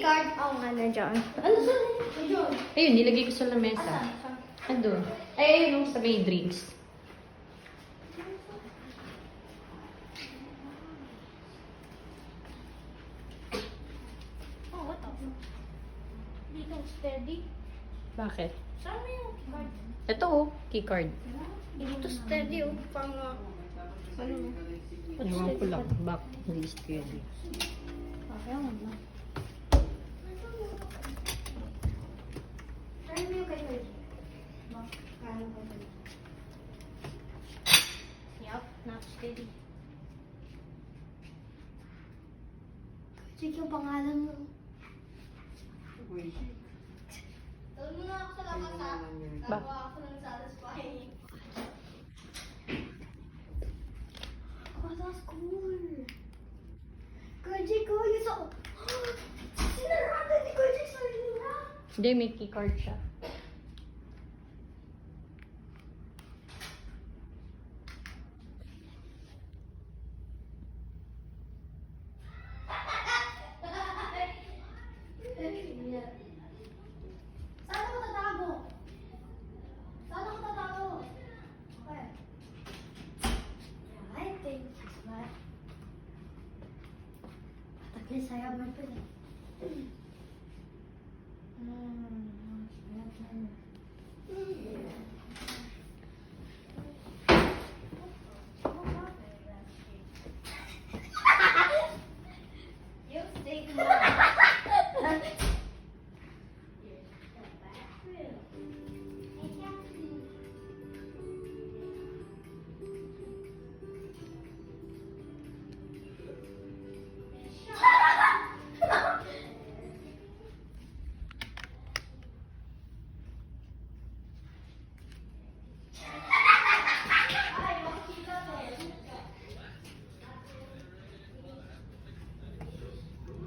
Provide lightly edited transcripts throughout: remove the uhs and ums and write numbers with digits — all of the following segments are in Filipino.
card. Oo nga na dyan. Ano sa dyan? Ayun, nilagay ko sa lamesa. Andun. Ay, ayun yung sa may drinks. Oh, what the? Dito, steady. Bakit? Saan na yung card? Ito oh, key card. Dito steady, oh. Pang, ano? Ewan ko lang, back hindi steady. Okay, ako na. Try mo yung kay Fergie. Kaya mo kay Fergie. Yup, not steady. Check yung pangalan mo. Tawag mo na ako sa labas ha. Nagawa ako ng satisfying. Oh, that's cool. Kuya ko, yung sa... Sinarada ni Kuya sa luna. Hindi, may key card siya. Saan ako tatago? Saan ako tatago? Okay. I think it's right. Patakli sa'yo man po eh. You think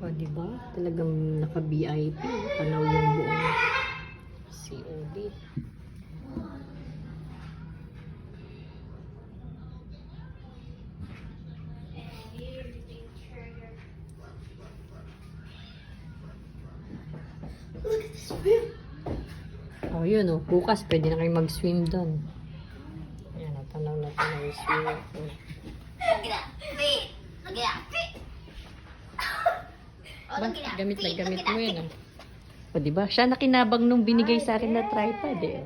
O, diba? Talagang naka-VIP. Tanaw yung buong COD. look at this view. O, yun o. Bukas, pwede na kayo mag-swim doon. Ayan, tanaw na tanaw yung swimming pool. Look at that feet. Look at that feet. Oh, Ba, look at that gamit na feet. gamit Look at mo that yun. O, diba? Siya nakinabang nung binigay sa akin na tripod eh.